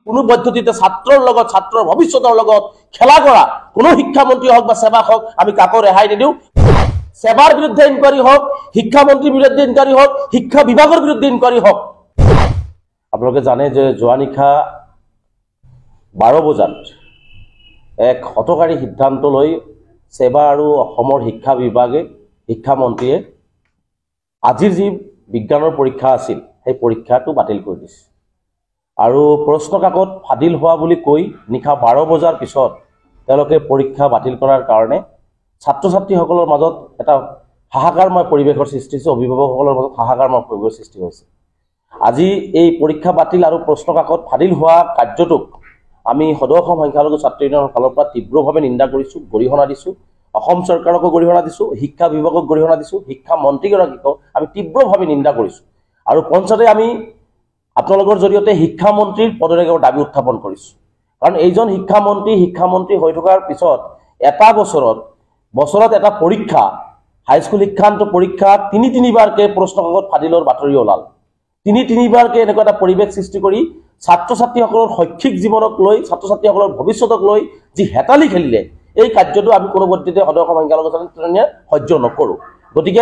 কোনো পদ্ধতিতে ছাত্ৰৰ লগত ছাত্ৰৰ ভৱিষ্যতৰ লগত খেলা কৰা কোনো শিক্ষামন্ত্ৰী হওক বা সেৱাক হওক আমি কাকো ৰেহাই নিদিওঁ সেৱাৰ বিৰুদ্ধে ইনকুৱাৰী হওক শিক্ষামন্ত্ৰীৰ বিৰুদ্ধে ইনকুৱাৰী হওক শিক্ষা বিভাগৰ বিৰুদ্ধে ইনকুৱাৰী হওক আপোনালোকে জানে যে যোৱা নিশা 12 বজাত এক হতকাৰী সিদ্ধান্ত লৈ সেৱা আৰু অসমৰ শিক্ষা বিভাগে শিক্ষামন্ত্ৰীয়ে আজিৰ যি বিজ্ঞানৰ পৰীক্ষা আছিল সেই পৰীক্ষাটো বাতিল কৰি দিছে আৰু প্ৰশ্ন কাকত ফাদিল হোৱা বুলি কৈ নিশা 12 বজাৰ পিছত তেওঁলোকে পৰীক্ষা বাতিল কৰাৰ কাৰণে ছাত্ৰ ছাত্ৰীসকলৰ মাজত এটা হাহাকাৰময় পৰিৱেশৰ সৃষ্টি হৈছে অভিভাৱকসকলৰ মাজত হাহাকাৰময় পৰিৱেশৰ সৃষ্টি হৈছে আজি এই পৰীক্ষা বাতিল আৰু প্ৰশ্ন কাকত ফাদিল হোৱা কাৰ্যটোক আমি সদৌ অসম সংখ্যালঘু ছাত্ৰ ইউনিয়নৰ ফালৰ পৰা তীব্ৰভাৱে নিন্দা কৰিছো গৰিহণা দিছো অসম চৰকাৰকো গৰিহণা দিছো শিক্ষা বিভাগক গৰিহণা দিছো শিক্ষা মন্ত্ৰীগৰাকীকো আমি তীব্ৰভাৱে নিন্দা কৰিছো আৰু পঞ্চায়তে আমি আপোনালোকৰ জৰিয়তে শিক্ষা মন্ত্ৰীৰ পদৰেখাৰ দাবী উত্থাপন কৰিছো কাৰণ এইজন শিক্ষামন্ত্ৰী হৈ থকাৰ পিছত এটা বছৰত এটা পৰীক্ষা হাইস্কুল শিক্ষান্ত পৰীক্ষা তিনিবাৰকে প্ৰশ্ন কাকত ফাদিলৰ বাতৰি ওলাল তিনিবাৰকে এনেকুৱা এটা পৰিৱেশ সৃষ্টি কৰি ছাত্ৰ ছাত্ৰীসকলৰ শৈক্ষিক জীৱনক লৈ ছাত্ৰ ছাত্ৰীসকলৰ ভৱিষ্যতক লৈ যি হেতালি খেলিলে এই কাৰ্যটো আমি কোনো পদ্ধতিতে সদৌ অসম সংখ্যালঘু সহ্য নকৰো গতিকে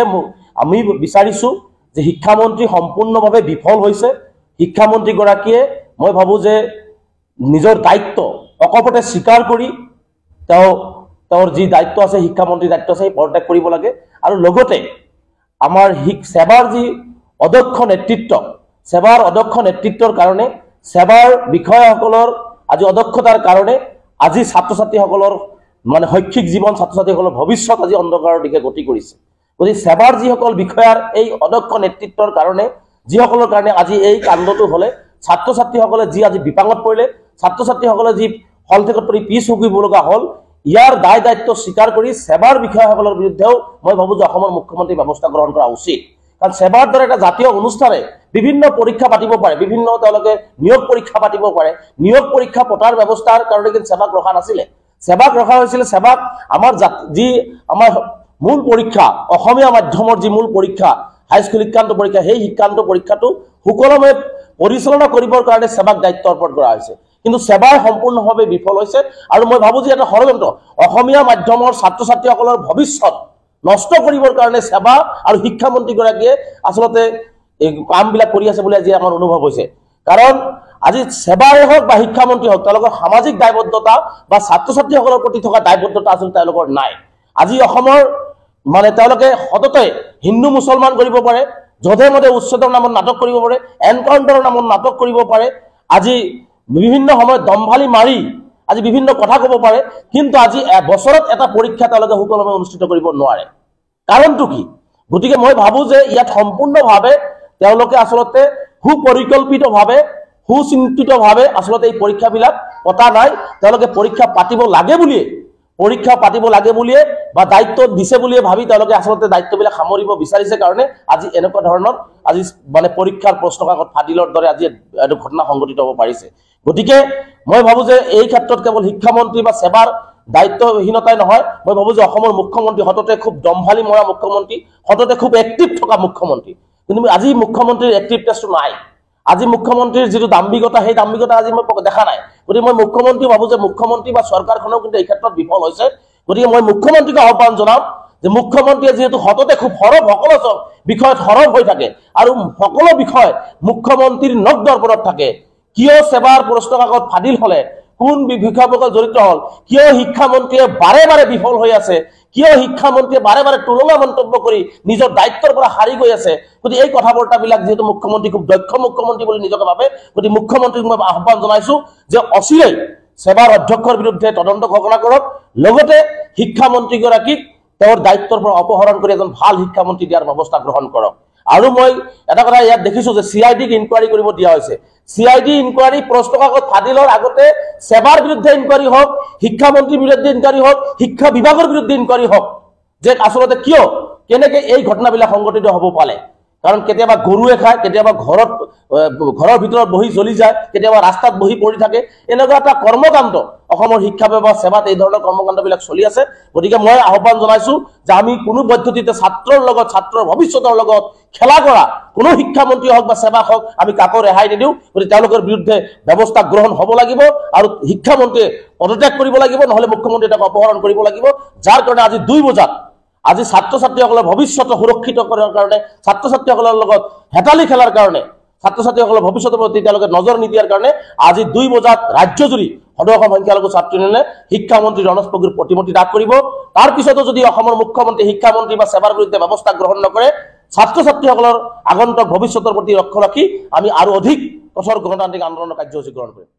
আমি বিচাৰিছো যে শিক্ষামন্ত্ৰী সম্পূৰ্ণভাৱে বিফল হৈছে শিক্ষামন্ত্ৰী গৰাকীয়ে মই ভাবো যে নিজৰ দায়িত্ব অকপটে স্বীকাৰ কৰি তেওঁৰ যি দায়িত্ব আছে শিক্ষামন্ত্ৰীৰ দায়িত্ব আছে পদত্যাগ কৰিব লাগে আৰু লগতে আমাৰ সেৱাৰ যি অদক্ষ নেতৃত্বৰ কাৰণে সেৱাৰ বিষয়াসকলৰ আজি অদক্ষতাৰ কাৰণে আজি ছাত্ৰ ছাত্ৰীসকলৰ মানে শৈক্ষিক জীৱন ছাত্ৰ ছাত্ৰীসকলৰ ভৱিষ্যত আজি অন্ধকাৰৰ দিশে গতি কৰিছে গতিকে সেৱাৰ যিসকল বিষয়াৰ এই অদক্ষ নেতৃত্বৰ কাৰণে যিসকলৰ কাৰণে আজি এই কাণ্ডটো হলে ছাত্ৰ ছাত্ৰীসকলে যি আজি বিপাঙত পৰিলে ছাত্ৰ ছাত্ৰীসকলে যি হলঠেকত পৰি পিছ হুকিব লগা হল ইয়াৰ দায়িত্ব স্বীকাৰ কৰি সেৱাৰ বিষয়াসকলৰ বিৰুদ্ধেও মই ভাবো যে অসমৰ মুখ্যমন্ত্ৰী ব্যৱস্থা গ্ৰহণ কৰা উচিত কাৰণ সেৱাৰ দৰে এটা জাতীয় অনুষ্ঠানে বিভিন্ন পৰীক্ষা পাতিব পাৰে বিভিন্ন তেওঁলোকে নিয়োগ পৰীক্ষা পাতিব পাৰে নিয়োগ পৰীক্ষা পতাৰ ব্যৱস্থাৰ কাৰণে কিন্তু সেৱাক ৰখা নাছিলে সেৱাক ৰখা হৈছিল সেৱাক আমাৰ যি আমাৰ মূল পৰীক্ষা অসমীয়া মাধ্যমৰ যি মূল পৰীক্ষা হাইস্কুল শিক্ষান্ত পৰীক্ষা সেই শিক্ষান্ত পৰীক্ষাটো সুকলমে পৰিচালনা কৰিবৰ কাৰণে সেৱাক দায়িত্ব অৰ্পণ কৰা হৈছে কিন্তু সেৱাই সম্পূৰ্ণভাৱে বিফল হৈছে আৰু মই ভাবো যে এটা ষড়যন্ত্ৰ অসমীয়া মাধ্যমৰ ছাত্ৰ ছাত্ৰীসকলৰ ভৱিষ্যত নষ্ট কৰিবৰ কাৰণে সেৱা আৰু শিক্ষামন্ত্ৰী গৰাকীয়ে আচলতে এই কামবিলাক কৰি আছে বুলি আজি আমাৰ অনুভৱ হৈছে কাৰণ আজি সেৱাই হওক বা শিক্ষামন্ত্ৰী হওক তেওঁলোকৰ সামাজিক দায়বদ্ধতা বা ছাত্ৰ ছাত্ৰীসকলৰ প্ৰতি থকা দায়বদ্ধতা আচলতে তেওঁলোকৰ নাই আজি অসমৰ মানে তেওঁলোকে সততে হিন্দু মুছলমান কৰিব পাৰে যধে মধে উচ্ছেদৰ নামত নাটক কৰিব পাৰে এনকাউণ্টাৰৰ নামত নাটক কৰিব পাৰে আজি বিভিন্ন সময়ত দম্ভালি মাৰি আজি বিভিন্ন কথা ক'ব পাৰে কিন্তু আজি বছৰত এটা পৰীক্ষা তেওঁলোকে সুকলমে অনুষ্ঠিত কৰিব নোৱাৰে কাৰণটো কি গতিকে মই ভাবো যে ইয়াত সম্পূৰ্ণভাৱে তেওঁলোকে আচলতে সুপৰিকল্পিতভাৱে সুচিন্তিতভাৱে আচলতে এই পৰীক্ষাবিলাক পতা নাই তেওঁলোকে পৰীক্ষা পাতিব লাগে বুলিয়ে বা দায়িত্ব দিছে বুলিয়ে ভাবি তেওঁলোকে আচলতে দায়িত্ববিলাক সামৰিব বিচাৰিছে কাৰণে আজি এনেকুৱা ধৰণৰ আজি মানে পৰীক্ষাৰ প্ৰশ্ন কাকত ফাদিলৰ দৰে আজি এটা ঘটনা সংঘটিত হ'ব পাৰিছে গতিকে মই ভাবো যে এই ক্ষেত্ৰত কেৱল শিক্ষামন্ত্ৰী বা সেৱাৰ দায়িত্বহীনতাই নহয় মই ভাবো যে অসমৰ মুখ্যমন্ত্ৰী হততে খুব দম্ভালি মৰা মুখ্যমন্ত্ৰী হততে খুব এক্টিভ থকা মুখ্যমন্ত্ৰী কিন্তু আজি মুখ্যমন্ত্ৰীৰ এক্টিভনেছটো নাই আজি মুখ্যমন্ত্ৰীৰ যিটো দাম্ভিকতা সেই দাম্ভিকতা আজি মই দেখা নাই গতিকে মই মুখ্যমন্ত্ৰী ভাবো যে মুখ্যমন্ত্ৰী বা চৰকাৰখনেও কিন্তু এই ক্ষেত্ৰত বিফল হৈছে গতিকে মই মুখ্যমন্ত্ৰীক আহ্বান জনাম যে মুখ্যমন্ত্ৰীয়ে যিহেতু সততে খুব সকলো বিষয়ত সৰব হৈ থাকে আৰু সকলো বিষয় মুখ্যমন্ত্ৰীৰ নখ দৰ্পণত থাকে কিয় সেৱাৰ প্ৰশ্ন কাকত ফাদিল হলে কোন বিষয়সকল জড়িত হল কিয় শিক্ষামন্ত্ৰীয়ে বাৰে বিফল হৈ আছে কিয় শিক্ষামন্ত্ৰীয়ে বাৰে তুলনা মন্তব্য কৰি নিজৰ দায়িত্বৰ পৰা হাৰি গৈ আছে গতিকে এই কথাবাৰ্তাবিলাক যেহেতু মুখ্যমন্ত্ৰী খুব দক্ষ মুখ্যমন্ত্ৰী বুলি নিজকে ভাবে গতিকে মুখ্যমন্ত্ৰীক মই আহ্বান জনাইছো যে অচিৰেই সেৱাৰ অধ্যক্ষৰ বিৰুদ্ধে তদন্ত ঘোষণা কৰক লগতে শিক্ষামন্ত্ৰীগৰাকীক তেওঁৰ দায়িত্বৰ পৰা অপহৰণ কৰি এজন ভাল শিক্ষামন্ত্ৰী দিয়াৰ ব্যৱস্থা গ্ৰহণ কৰক আৰু মই এটা কথা ইয়াত দেখিছো যে CIDক ইনকুৱাৰী কৰিব দিয়া হৈছে CID ইনকুৱাৰী প্ৰশ্ন কাকত ফাদিলৰ আগতে সেৱাৰ বিৰুদ্ধে ইনকুৱাৰী হওক শিক্ষামন্ত্ৰীৰ বিৰুদ্ধে ইনকুৱাৰী হওক শিক্ষা বিভাগৰ বিৰুদ্ধে ইনকুৱাৰী হওক যে আচলতে কিয় কেনেকৈ এই ঘটনাবিলাক সংঘটিত হ'ব পালে কাৰণ কেতিয়াবা গৰুৱে খায়, কেতিয়াবা ঘৰৰ ভিতৰত বহি জ্বলি যায়, কেতিয়াবা ৰাস্তাত বহি পৰি থাকে। এনেকুৱা এটা কৰ্মকাণ্ড অসমৰ শিক্ষা ব্যৱস্থা সেৱাত এই ধৰণৰ কৰ্মকাণ্ডবিলাক চলি আছে। গতিকে মই আহ্বান জনাইছো যে আমি কোনো পদ্ধতিতে ছাত্ৰৰ লগত, ছাত্ৰৰ ভৱিষ্যতৰ লগত খেলা কৰা কোনো শিক্ষামন্ত্ৰী হওক বা সেৱাক হওক আমি কাকো ৰেহাই নিদিওঁ। গতিকে তেওঁলোকৰ বিৰুদ্ধে ব্যৱস্থা গ্ৰহণ হ'ব লাগিব আৰু শিক্ষামন্ত্ৰীয়ে পদত্যাগ কৰিব লাগিব, নহ'লে মুখ্যমন্ত্ৰীয়ে তেওঁক অপহৰণ কৰিব লাগিব। যাৰ কাৰণে আজি 2 বজাত আজি ছাত্ৰ ছাত্ৰীসকলৰ ভৱিষ্যত সুৰক্ষিত কৰাৰ কাৰণে, ছাত্ৰ ছাত্ৰীসকলৰ লগত হেতালি খেলাৰ কাৰণে, ছাত্ৰ ছাত্ৰীসকলৰ ভৱিষ্যতৰ প্ৰতি তেওঁলোকে নজৰ নিদিয়াৰ কাৰণে আজি 2 বজাত ৰাজ্যজুৰি সদৌ অসম সংখ্যালঘু ছাত্ৰ ইউনিয়নে শিক্ষামন্ত্ৰী ৰমেশ পেগুৰ প্ৰতিমূৰ্তি দাহ কৰিব। তাৰ পিছতো যদি অসমৰ মুখ্যমন্ত্ৰী, শিক্ষামন্ত্ৰী বা সেৱাৰ বিৰুদ্ধে ব্যৱস্থা গ্ৰহণ নকৰে, ছাত্ৰ ছাত্ৰীসকলৰ আগন্তুক ভৱিষ্যতৰ প্ৰতি লক্ষ্য ৰাখি আমি আৰু অধিক কঠোৰ গণতান্ত্ৰিক আন্দোলনৰ কাৰ্যসূচী গ্ৰহণ কৰিম।